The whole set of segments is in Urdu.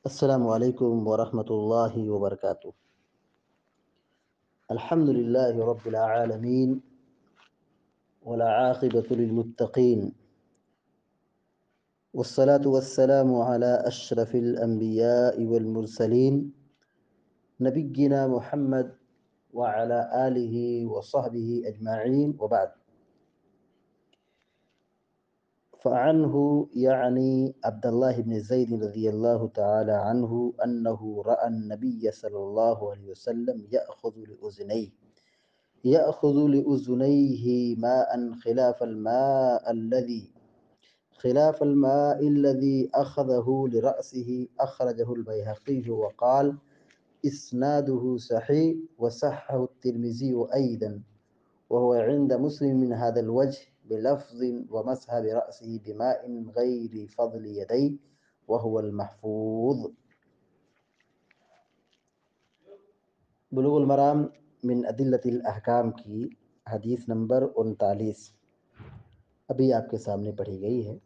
السلام علیکم ورحمۃ اللہ وبرکاتہ۔ الحمد للہ رب العالمین والعاقبۃ للمتقین والصلاة والسلام علی اشرف الانبیاء والمرسلین نبینا محمد وعلی آلہ وصحبہ اجمعین وبعد۔ فعنه يعني عبد الله بن زيد رضي الله تعالى عنه أنه رأى النبي صلى الله عليه وسلم يأخذ لأذنيه ماء خلاف الماء الذي أخذه لرأسه، أخرجه البيهقي وقال إسناده صحيح وصححه الترمذي أيضا، وهو عند مسلم من هذا الوجه بلفظ ومسح برأسه بماء غير فضل يديه وهو المحفوظ۔ بلوغ المرام من ادلۃ الاحکام کی حدیث نمبر 39 ابھی آپ کے سامنے پڑھی گئی ہے۔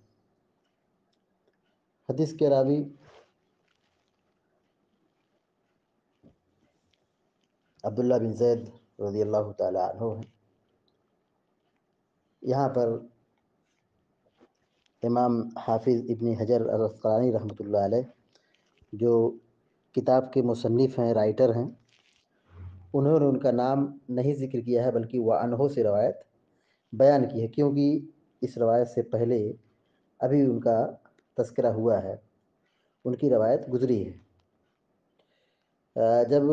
حدیث کے راوی عبداللہ بن زید رضی اللہ تعالی عنہ ہیں۔ یہاں پر امام حافظ ابن حجر العسقلانی رحمۃ اللہ علیہ جو کتاب کے مصنف ہیں، رائٹر ہیں، انہوں نے ان کا نام نہیں ذکر کیا ہے بلکہ وہ عنہ سے روایت بیان کی ہے، کیونکہ اس روایت سے پہلے ابھی ان کا تذکرہ ہوا ہے، ان کی روایت گزری ہے۔ جب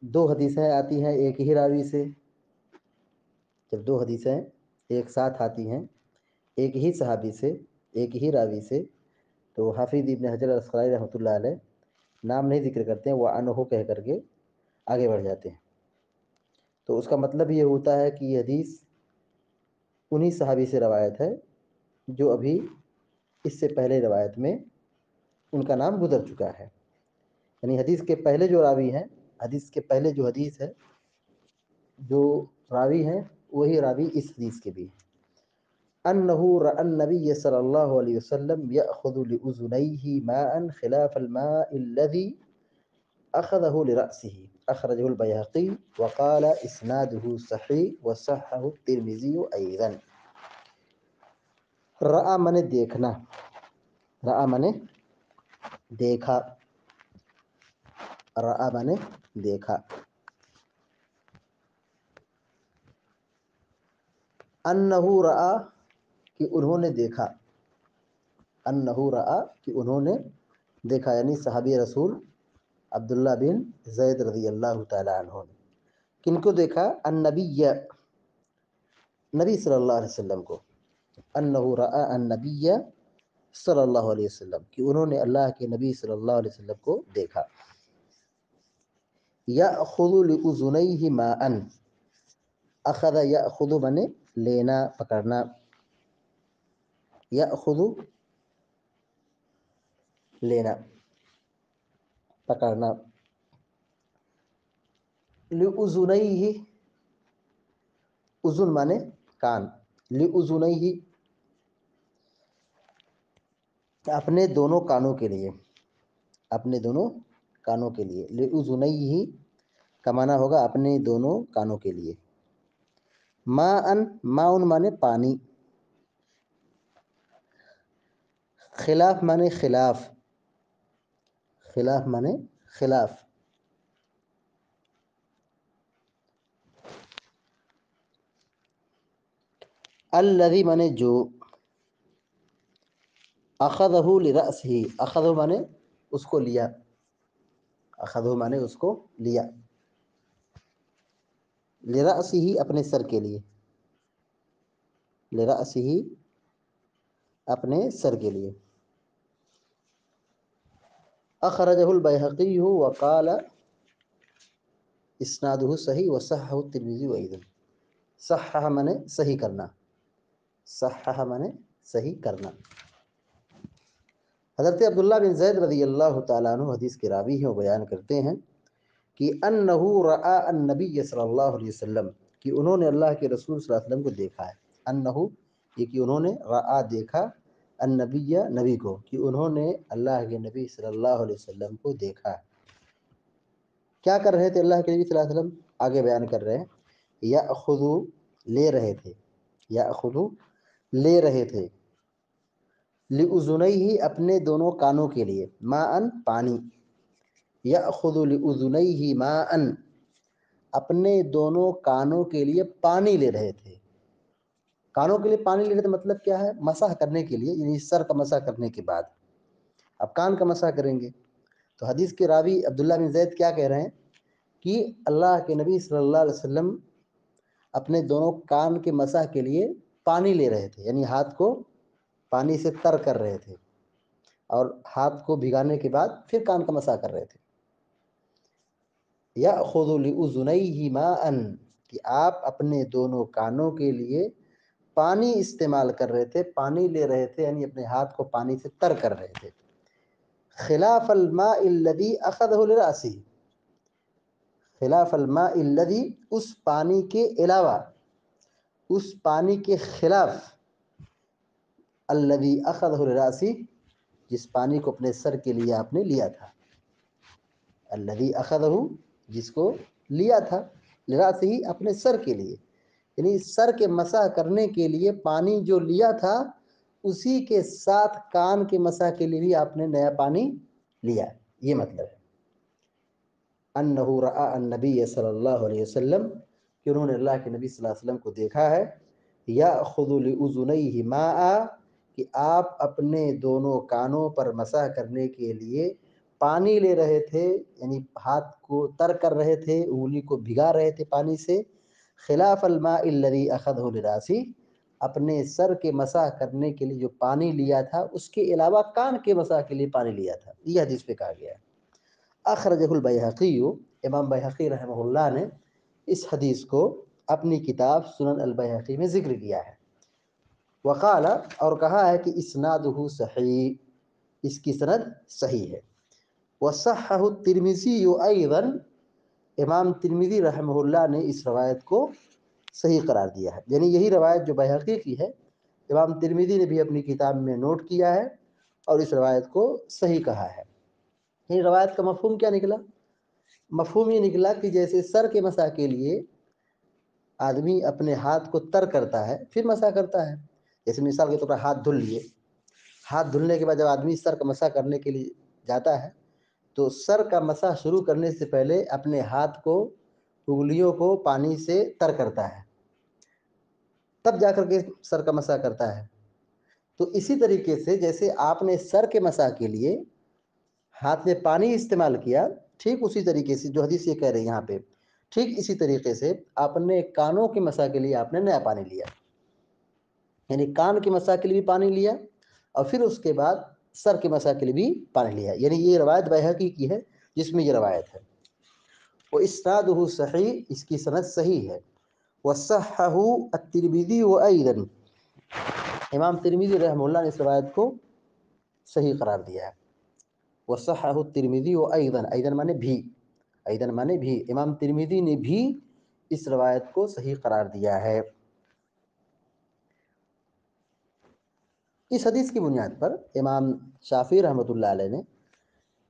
دو حدیثیں آتی ہیں ایک ہی راوی سے، جب دو حدیثیں ایک ساتھ آتی ہیں ایک ہی صحابی سے، ایک ہی راوی سے، تو حافظ ابن حجر العسقلانی رحمۃ اللہ علیہ نام نہیں ذکر کرتے ہیں، وہ عنہ کہہ کر کے آگے بڑھ جاتے ہیں۔ تو اس کا مطلب یہ ہوتا ہے کہ یہ حدیث انہی صحابی سے روایت ہے جو ابھی اس سے پہلے روایت میں ان کا نام گزر چکا ہے، یعنی حدیث کے پہلے جو راوی ہیں، حدیث کے پہلے جو حدیث ہے، جو راوی ہیں وہی راوی اس حدیث کے بھی ہیں۔ انہ رأى النبی صلی اللہ علیہ وسلم یأخذ لأذنیہ ماء خلاف الماء الذی اخذه لرأسه، اخرجه البیہقی وقال اسناده صحیح وصححه الترمذی ایضا۔ رأى منے دیکھنا، رأى منے دیکھا، رأى منے دیکھا۔ انہ رأى کہ انہوں نے دیکھا، انہ رأى کہ انہوں نے دیکھا، یعنی صحابی رسول عبداللہ بن زید رضی اللہ تعالی عنہ نے کن کو دیکھا؟ النبی، نبی صلی اللہ علیہ وسلم کو۔ انہ رأى النبی صلی اللہ علیہ وسلم کہ انہوں نے اللہ کے نبی صلی اللہ علیہ وسلم کو دیکھا۔ یأخذ لأذنیہ ماء، اخذ یأخذ منے لینا، پکڑنا، یأخذ لینا، پکڑنا، لأذنیہ اذن مانے کان، لأذنیہ اپنے دونوں کانوں کے لیے، اپنے دونوں کانوں کے لیے، لأذنیہ کا معنی ہوگا اپنے دونوں کانوں کے لیے۔ ماء، ماء مانے پانی، خلاف مانے خلاف، خلاف مانے خلاف، الذی مانے جو، اخذہ لرأسہ، اخذہ مانے اس کو لیا، اخذہ مانے اس کو لیا، لرأسہ اپنے سر کے لیے، لرأسہ اپنے سر کے لیے۔ اخرجہ البیہقی وقال اسنادہ صحیح وصححہ الترمذی ایضا۔ صحح منے صحیح کرنا، صحح منے صحیح کرنا۔ حضرت عبداللہ بن زید رضی اللہ تعالیٰ عنہ حدیث کے راوی ہیں، وہ بیان کرتے ہیں کہ انہ رأى النبی صلی اللہ علیہ وسلم کہ انہوں نے اللہ کے رسول صلی اللہ علیہ وسلم کو دیکھا ہے۔ انہ یہ کہ انہوں نے رأى دیکھا، النبی نبی کو کہ انہوں نے اللہ کے نبی صلی اللہ علیہ وسلم کو دیکھا۔ کیا کر رہے تھے اللہ کے نبی صلی اللہ علیہ وسلم؟ آگے بیان کر رہے ہیں، یأخذو لے رہے تھے، یأخذو لے رہے تھے، لأذنیہ اپنے دونوں کانوں کے لیے، ماءً پانی، یأخذ لأذنیہ ماءً اپنے دونوں کانوں کے لیے پانی لے رہے تھے۔ کانوں کے لیے پانی لے رہے تھے مطلب کیا ہے؟ مسح کرنے کے لیے، یعنی سر کا مسح کرنے کے بعد اب کان کا مسح کریں گے۔ تو حدیث کے راوی عبداللہ بن زید کیا کہہ رہے ہیں کہ اللہ کے نبی صلی اللہ علیہ وسلم اپنے دونوں کان کے مسح کے لیے پانی لے رہے تھے، یعنی ہاتھ کو پانی سے تر کر رہے تھے اور ہاتھ کو بھگانے کے بعد پھر کان کا مسح کر رہے تھے۔ یأخذ لأذنیہ ماءً کہ آپ اپنے دونوں کانوں کے لیے پانی استعمال کر رہے تھے، پانی لے رہے تھے، یعنی اپنے ہاتھ کو پانی سے تر کر رہے تھے۔ خلاف الماء الذی اخذہ لرأسہ، خلاف الماء الذی اس پانی کے علاوہ، اس پانی کے خلاف، الذی اخذہ لرأسہ جس پانی کو اپنے سر کے لیے آپ نے لیا تھا، الذی اخذہ جس کو لیا تھا، لرأسہ اپنے سر کے لیے، یعنی سر کے مسح کرنے کے لیے پانی جو لیا تھا اسی کے ساتھ کان کے مسح کے لیے بھی آپ نے نیا پانی لیا، یہ مطلب ہے۔ انہ رأى النبی صلی اللہ علیہ وسلم کہ انہوں نے اللہ کے نبی صلی اللہ علیہ وسلم کو دیکھا ہے، یأخذ لأذنیہ ماء کہ آپ اپنے دونوں کانوں پر مسح کرنے کے لیے پانی لے رہے تھے، یعنی ہاتھ کو تر کر رہے تھے، انگلی کو بھگا رہے تھے پانی سے، خلاف الماء الذی اخذہ لرأسہ اپنے سر کے مسح کرنے کے لیے جو پانی لیا تھا اس کے علاوہ کان کے مسح کے لیے پانی لیا تھا، یہ حدیث پہ کہا گیا ہے۔ اخرجہ البیہقی، امام بیہقی رحمہ اللہ نے اس حدیث کو اپنی کتاب سنن البیہقی میں ذکر کیا ہے۔ وقال اور کہا ہے کہ اسنادہ صحیح، اس کی سند صحیح ہے۔ وصححہ الترمذی ایضا، امام ترمذی رحمہ اللہ نے اس روایت کو صحیح قرار دیا ہے، یعنی یہی روایت جو بیہقی کی ہے امام ترمذی نے بھی اپنی کتاب میں نوٹ کیا ہے اور اس روایت کو صحیح کہا ہے۔ یہ روایت کا مفہوم کیا نکلا؟ مفہوم یہ نکلا کہ جیسے سر کے مسح کے لیے آدمی اپنے ہاتھ کو تر کرتا ہے پھر مسح کرتا ہے، جیسے مثال کے طور پر ہاتھ دھل لیے، ہاتھ دھلنے کے بعد جب آدمی سر کا مسح کرنے کے لیے جاتا ہے تو سر کا مسح شروع کرنے سے پہلے اپنے ہاتھ کو، انگلیوں کو پانی سے تر کرتا ہے، تب جا کر کے سر کا مسح کرتا ہے۔ تو اسی طریقے سے جیسے آپ نے سر کے مسح کے لیے ہاتھ میں پانی استعمال کیا، ٹھیک اسی طریقے سے جو حدیث یہ کہہ رہے ہیں یہاں پہ، ٹھیک اسی طریقے سے آپ نے کانوں کے مسح کے لیے آپ نے نیا پانی لیا، یعنی کان کے مسح کے لیے بھی پانی لیا اور پھر اس کے بعد سر کے مسح کے لیے بھی پانی لیا، یعنی یہ روایت بیہقی کی ہے جس میں یہ روایت ہے۔ وہ اسنادہ صحیح، اس کی سند صحیح ہے۔ وصححہ الترمذی ایضا، امام ترمذی رحمہ اللہ نے اس روایت کو صحیح قرار دیا ہے۔ وصححہ الترمذی ایضا، ایضا مانے بھی، ایضا مانے بھی، امام ترمذی نے بھی اس روایت کو صحیح قرار دیا ہے۔ اس حدیث کی بنیاد پر امام شافعی رحمۃ اللہ علیہ نے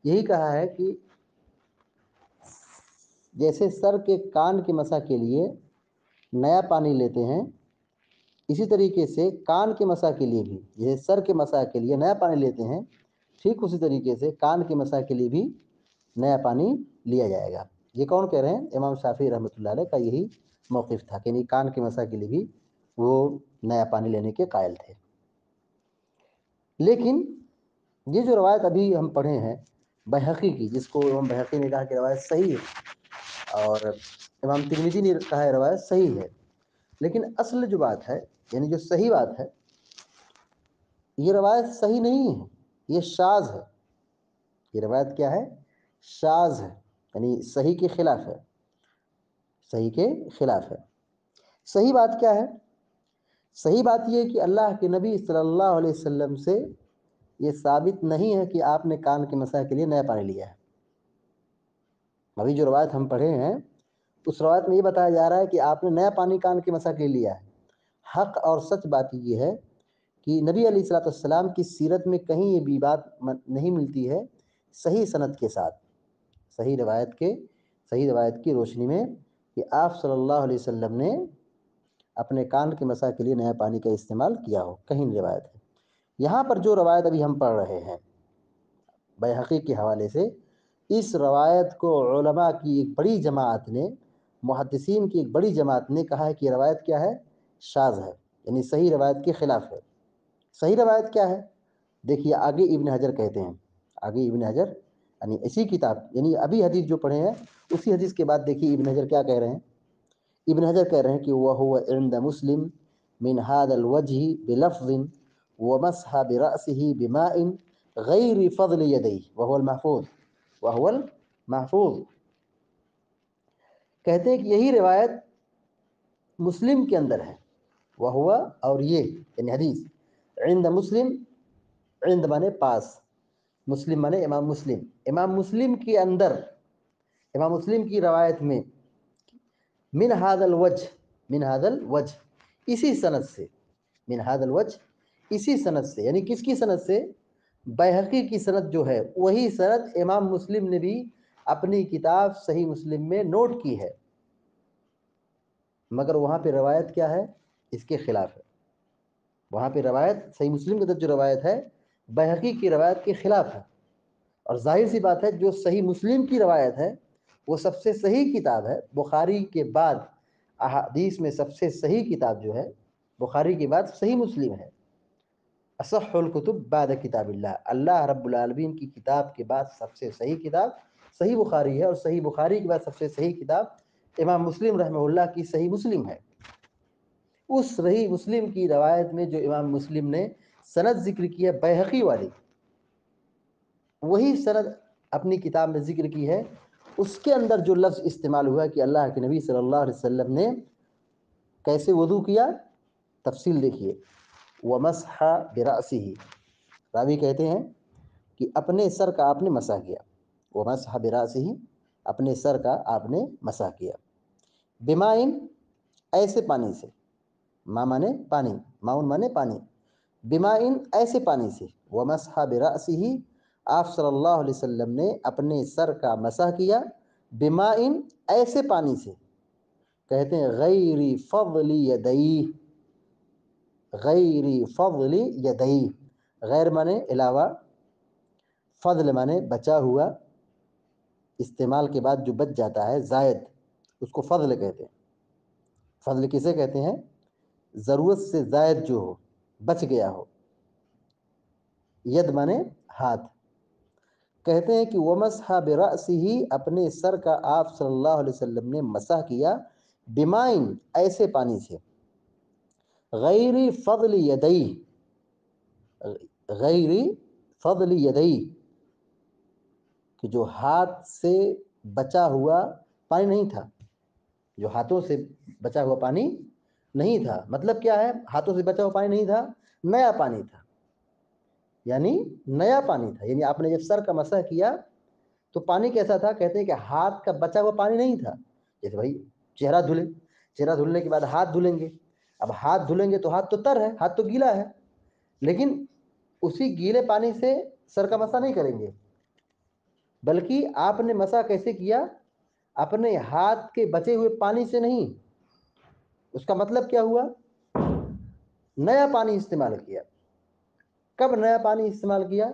یہی کہا ہے کہ جیسے سر کے کان کے مسح کے لیے نیا پانی لیتے ہیں، اسی طریقے سے کان کے مسح کے لیے بھی، جیسے سر کے مسح کے لیے نیا پانی لیتے ہیں، ٹھیک اسی طریقے سے کان کے مسح کے لیے بھی نیا پانی لیا جائے گا۔ یہ کون کہہ رہے ہیں؟ امام شافعی رحمۃ اللہ علیہ کا یہی موقف تھا کہ کان کے مسح کے لیے بھی وہ نیا پانی لینے کے قائل تھے۔ لیکن یہ جو روایت ابھی ہم پڑھے ہیں بیہقی کی، جس کو امام بیہقی نے کہا کہ روایت صحیح ہے اور امام ترمذی نے کہا ہے روایت صحیح ہے، لیکن اصل جو بات ہے، یعنی جو صحیح بات ہے، یہ روایت صحیح نہیں ہے، یہ شاذ ہے۔ یہ روایت کیا ہے؟ شاذ ہے، یعنی صحیح کے خلاف ہے، صحیح کے خلاف ہے۔ صحیح بات کیا ہے؟ صحیح بات یہ کہ اللہ کے نبی صلی اللہ علیہ وسلم سے یہ ثابت نہیں ہے کہ آپ نے کان کے مسح کے لیے نیا پانی لیا ہے۔ ابھی جو روایت ہم پڑھے ہیں اس روایت میں یہ بتایا جا رہا ہے کہ آپ نے نیا پانی کان کے مسح کے لیے لیا ہے۔ حق اور سچ بات یہ ہے کہ نبی علیہ الصلوۃ والسلام کی سیرت میں کہیں یہ بھی بات نہیں ملتی ہے صحیح سند کے ساتھ، صحیح روایت کی روشنی میں، کہ آپ صلی اللہ علیہ وسلم نے اپنے کان کے مسح کے لیے نیا پانی کا استعمال کیا ہو، کہیں نہیں روایت ہے۔ یہاں پر جو روایت ابھی ہم پڑھ رہے ہیں بیہقی کے حوالے سے، اس روایت کو علماء کی ایک بڑی جماعت نے، محدثین کی ایک بڑی جماعت نے کہا ہے کہ یہ روایت کیا ہے؟ شاذ ہے، یعنی صحیح روایت کے خلاف ہے۔ صحیح روایت کیا ہے؟ دیکھیے آگے ابن حجر کہتے ہیں، آگے ابن حجر یعنی اسی کتاب، یعنی ابھی حدیث جو پڑھے ہیں اسی حدیث کے بعد دیکھیے ابن حجر کیا کہہ رہے ہیں۔ ابن حجر کہہ رہے ہیں کہ وَهُوَ عِنْدَ مُسْلِمٍ مِنْ هَذَا الْوَجْهِ بِلَفْظٍ وَمَسْحَ بِرَأْسِهِ بِمَاءٍ غَيْرِ فَضْلِ يَدَيْهِ وَهُوَ المحفوظ۔ کہتے ہیں کہ یہی روایت مسلم کے اندر ہے، وَهُوَ اور یہ یعنی حدیث، عند مسلم، عند مانے پاس، مسلم مانے امام مسلم، امام مسلم کے اندر، امام مسلم کی روایت میں، من هذا الوجہ اسی سند سے، من هذا الوجہ اسی سند سے، یعنی کس کی سند سے؟ بیہقی کی سند جو ہے وہی سند امام مسلم نے بھی اپنی کتاب صحیح مسلم میں نوٹ کی ہے، مگر وہاں پہ روایت کیا ہے؟ اس کے خلاف ہے۔ وہاں پہ روایت صحیح مسلم کے اندر جو روایت ہے بیہقی کی روایت کے خلاف ہے، اور ظاہر سی بات ہے جو صحیح مسلم کی روایت ہے وہ سب سے صحیح کتاب ہے، بخاری کے بعد احادیث میں سب سے صحیح کتاب جو ہے بخاری کے بعد صحیح مسلم ہے۔ اصح الکتب بعد کتاب اللہ رب العالمین کی کتاب کے بعد سب سے صحیح کتاب صحیح بخاری ہے، اور صحیح بخاری کے بعد سب سے صحیح کتاب امام مسلم رحمہ اللہ کی صحیح مسلم ہے۔ اس صحیح مسلم کی روایت میں جو امام مسلم نے سند ذکر کی ہے بیہقی والی، وہی سند اپنی کتاب میں ذکر کی ہے، اس کے اندر جو لفظ استعمال ہوا کہ اللہ کے نبی صلی اللہ علیہ وسلم نے کیسے وضو کیا، تفصیل دیکھیے، وَمَسْحَ بِرَأْسِهِ، راوی کہتے ہیں کہ اپنے سر کا آپ نے مسح کیا، وَمَسْحَ بِرَأْسِهِ، اپنے سر کا آپ نے مسح کیا، بِمَاءٍ، ایسے پانی سے، ما مانے پانی، ماؤن مانے پانی، بِمَاءٍ ایسے پانی سے، وَمَسْحَ بِرَأْسِهِ، آپ صلی اللہ علیہ وسلم نے اپنے سر کا مسح کیا، بِمَاءٍ ایسے پانی سے، کہتے ہیں غیر فضل یدیہ، غیر فضل یدیہ، غیر مانے علاوہ، فضل مانے بچا ہوا، استعمال کے بعد جو بچ جاتا ہے زائد، اس کو فضل کہتے ہیں۔ فضل کسے کہتے ہیں؟ ضرورت سے زائد جو ہو، بچ گیا ہو۔ ید مانے ہاتھ، کہتے ہیں کہ وَمَسْحَ بِرَأْسِهِ، اپنے سر کا آپ صلی اللہ علیہ وسلم نے مسح کیا، بِمَاءٍ ایسے پانی سے، غیر فضل یدیہ، غیر فضل یدیہ، کہ جو ہاتھ سے بچا ہوا پانی نہیں تھا، جو ہاتھوں سے بچا ہوا پانی نہیں تھا، مطلب کیا ہے؟ ہاتھوں سے بچا ہوا پانی نہیں تھا، نیا پانی تھا، یعنی نیا پانی تھا، یعنی آپ نے جب سر کا مسح کیا تو پانی کیسا تھا؟ کہتے ہیں کہ ہاتھ کا بچا ہوا پانی نہیں تھا، جیسے بھائی چہرہ دھلے، چہرہ دھلنے کے بعد ہاتھ دھلیں گے، اب ہاتھ دھلیں گے تو ہاتھ تو تر ہے، ہاتھ تو گیلا ہے، لیکن اسی گیلے پانی سے سر کا مسح نہیں کریں گے، بلکہ آپ نے مسح کیسے کیا؟ اپنے ہاتھ کے بچے ہوئے پانی سے نہیں، اس کا مطلب کیا ہوا؟ نیا پانی استعمال کیا۔ کب نیا پانی استعمال کیا؟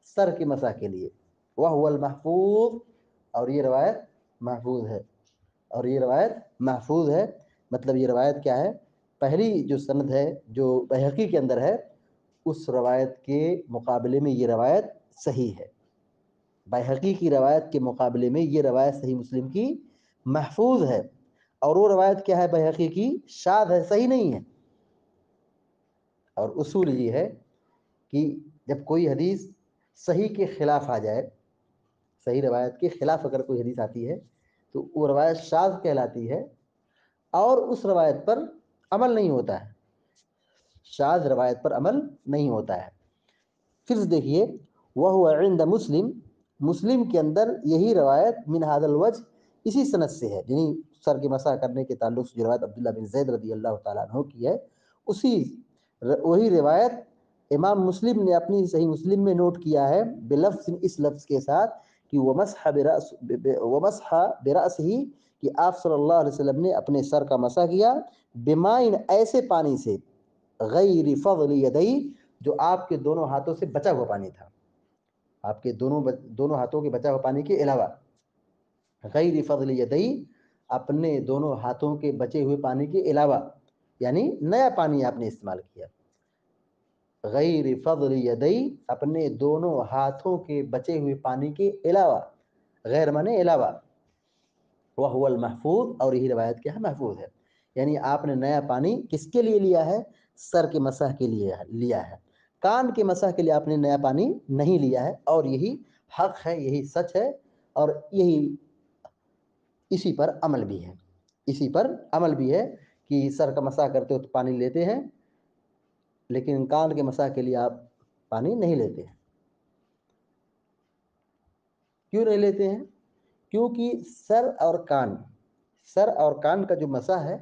سر کے مسح کے لیے، وَهُوَ الْمَحْفُوظ، اور یہ روایت محفوظ ہے، اور یہ روایت محفوظ ہے۔ مطلب یہ روایت کیا ہے؟ پہلی جو سند ہے جو بیہقی کے اندر ہے، اس روایت کے مقابلے میں یہ روایت صحیح ہے، بیہقی کی روایت کے مقابلے میں یہ روایت صحیح مسلم کی محفوظ ہے، اور وہ روایت کیا ہے بیہقی کی؟ شاذ ہے، صحیح نہیں ہے۔ اور اصول یہ ہے کہ جب کوئی حدیث صحیح کے خلاف آ جائے، صحیح روایت کے خلاف اگر کوئی حدیث آتی ہے تو وہ روایت شاذ کہلاتی ہے، اور اس روایت پر عمل نہیں ہوتا ہے، شاذ روایت پر عمل نہیں ہوتا ہے۔ پھر دیکھیے وَهُوَ عِنْدَ مسلم، مسلم کے اندر یہی روایت من هذا الوجہ اسی سند سے ہے، یعنی سر کے مسح کرنے کے تعلق سے جو روایت عبداللہ بن زید رضی اللہ تعالیٰ عنہ کی ہے، وہی روایت امام مسلم نے اپنی صحیح مسلم میں نوٹ کیا ہے بلفظ، اس لفظ کے ساتھ کہ ومسح برأس ہی، کہ آپ صلی اللہ علیہ وسلم نے اپنے سر کا مسح کیا بمائن، ایسے پانی سے، غیر فضل یدئی، جو آپ کے دونوں ہاتھوں سے بچا ہوا پانی تھا، آپ کے دونوں ہاتھوں کے بچا ہوا پانی کے علاوہ، غیر فضل یدئی، اپنے دونوں ہاتھوں کے بچے ہوئے پانی کے علاوہ، یعنی نیا پانی آپ نے استعمال کیا، غیر فضل یدئی، اپنے دونوں ہاتھوں کے بچے ہوئے پانی کے علاوہ، غیر مانے علاوہ، وہو المحفوظ، اور یہی روایت کیا ہے، محفوظ ہے، یعنی آپ نے نیا پانی کس کے لیے لیا ہے؟ سر کے مسح کے لیے لیا ہے، کان کے مسح کے لیے آپ نے نیا پانی نہیں لیا ہے، اور یہی حق ہے، یہی سچ ہے، اور یہی اسی پر عمل بھی ہے، اسی پر عمل بھی ہے کہ سر کا مسح کرتے ہو تو پانی لیتے ہیں، لیکن کان کے مسح کے لیے آپ پانی نہیں لیتے ہیں۔ کیوں نہیں لیتے ہیں؟ کیونکہ سر اور کان کا جو مسح ہے،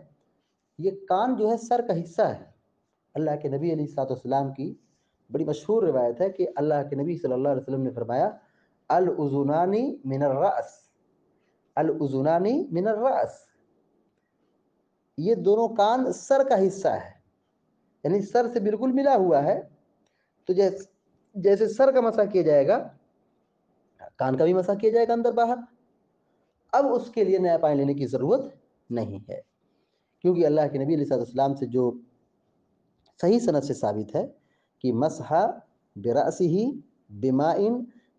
یہ کان جو ہے سر کا حصہ ہے۔ اللہ کے نبی علیہ الصلوۃ والسلام کی بڑی مشہور روایت ہے کہ اللہ کے نبی صلی اللہ علیہ وسلم نے فرمایا، الاذنان من الرأس، الاذنان من الرأس، یہ دونوں کان سر کا حصہ ہے، یعنی سر سے بالکل ملا ہوا ہے، تو جیسے سر کا مسح کیا جائے گا، کان کا بھی مسح کیا جائے گا اندر باہر۔ اب اس کے لیے نیا پانی لینے کی ضرورت نہیں ہے، کیونکہ اللہ کے نبی علیہ الصلوۃ والسلام سے جو صحیح سند سے ثابت ہے کہ مسح برأسہ بماء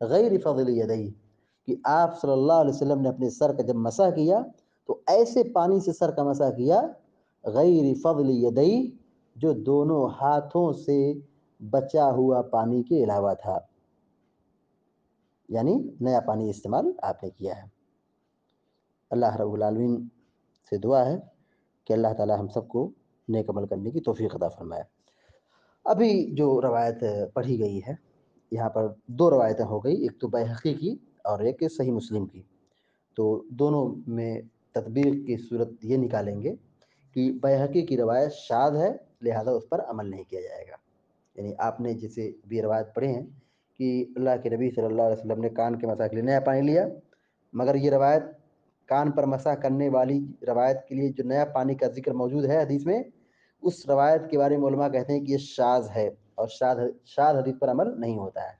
غیر فضل یدیہ، کہ آپ صلی اللہ علیہ وسلم نے اپنے سر کا جب مسح کیا تو ایسے پانی سے سر کا مسح کیا، غیر فضل یدیہ، جو دونوں ہاتھوں سے بچا ہوا پانی کے علاوہ تھا، یعنی نیا پانی استعمال آپ نے کیا ہے۔ اللہ رب العالمین سے دعا ہے کہ اللہ تعالی ہم سب کو نیک عمل کرنے کی توفیق عطا فرمائے۔ ابھی جو روایت پڑھی گئی ہے، یہاں پر دو روایتیں ہو گئی، ایک تو بیہقی کی اور ایک صحیح مسلم کی، تو دونوں میں تطبیق کی صورت یہ نکالیں گے کہ بیہقی کی روایت شاذ ہے، لہذا اس پر عمل نہیں کیا جائے گا، یعنی آپ نے جسے بھی روایت پڑھے ہیں کہ اللہ کے نبی صلی اللہ علیہ وسلم نے کان کے مسح کے لیے نیا پانی لیا، مگر یہ روایت کان پر مسح کرنے والی روایت کے لیے جو نیا پانی کا ذکر موجود ہے حدیث میں، اس روایت کے بارے میں علماء کہتے ہیں کہ یہ شاذ ہے، اور شاذ حدیث پر عمل نہیں ہوتا ہے۔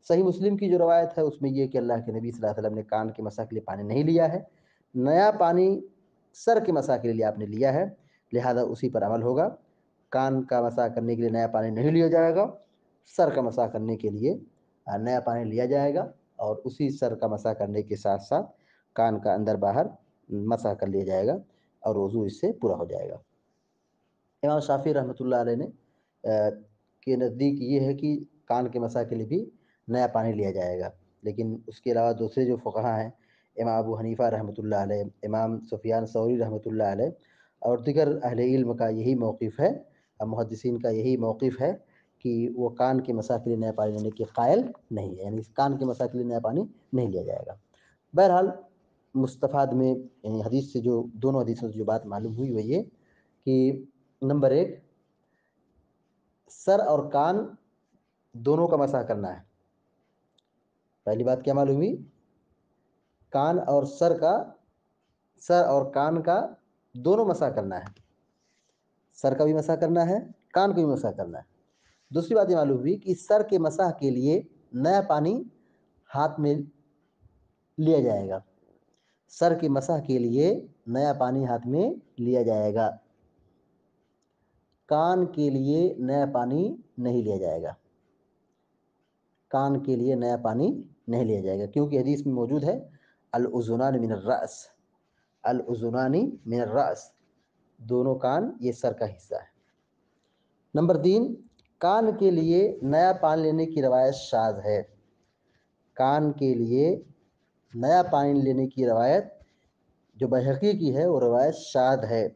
صحیح مسلم کی جو روایت ہے اس میں یہ کہ اللہ کے نبی صلی اللہ علیہ وسلم نے کان کے مسح کے لیے پانی نہیں لیا ہے، نیا پانی سر کے مسح کے لیے آپ نے لیا ہے، لہذا اسی پر عمل ہوگا، کان کا مسح کرنے کے لیے نیا پانی نہیں لیا جائے گا، سر کا مسح کرنے کے لیے نیا پانی لیا جائے گا، اور اسی سر کا مسح کرنے کے ساتھ ساتھ کان کا اندر باہر مسح کر لیا جائے گا، اور وضو اس سے پورا ہو جائے گا۔ امام شافعی رحمۃ اللہ علیہ نے کے نزدیک یہ ہے کہ کان کے مسح کے لیے بھی نیا پانی لیا جائے گا، لیکن اس کے علاوہ دوسرے جو فقہا ہیں، امام ابو حنیفہ رحمۃ اللہ علیہ، امام سفیان ثوری رحمۃ اللہ علیہ، اور دیگر اہل علم کا یہی موقف ہے، محدثین کا یہی موقف ہے کہ وہ کان کے مسح کے لیے نیا پانی لینے کے قائل نہیں ہے، یعنی کان کے مسح کے لیے نیا پانی نہیں لیا جائے گا۔ بہرحال مستفاد میں، یعنی حدیث سے جو دونوں حدیثوں سے جو بات معلوم ہوئی وہ یہ کہ نمبر ایک، سر اور کان دونوں کا مسح کرنا ہے۔ پہلی بات کیا معلوم ہوئی؟ کان اور سر اور کان کا دونوں مسح کرنا ہے، سر کا بھی مسح کرنا ہے، کان کا بھی مسح کرنا ہے۔ دوسری بات یہ معلوم ہوئی کہ سر کے مسح کے لیے نیا پانی ہاتھ میں لیا جائے گا، سر کے مسح کے لیے نیا پانی ہاتھ میں لیا جائے گا، کان کے لیے نیا پانی نہیں لیا جائے گا، کان کے لیے نیا پانی نہیں لیا جائے گا، کیونکہ حدیث میں موجود ہے الاذنان من الرأس، الاذنان من الرأس، دونوں کان یہ سر کا حصہ ہے۔ نمبر تین، کان کے لیے نیا پانی لینے کی روایت شاذ ہے، کان کے لیے نیا پانی لینے کی روایت جو بیہقی کی ہے وہ روایت شاذ ہے،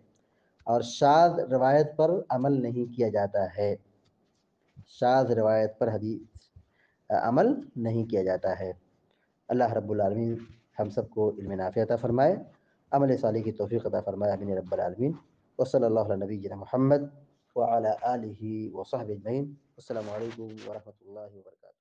اور شاذ روایت پر عمل نہیں کیا جاتا ہے، شاذ روایت پر عمل نہیں کیا جاتا ہے۔ اللہ رب العالمین ہم سب کو علم نافع عطا فرمائے، عمل صالح کی توفیق عطا فرمائے، آمین رب العالمین۔ وصلی اللہ علی نبینا محمد وعلى آله وصحبه أجمعين. السلام عليكم ورحمة الله وبركاته.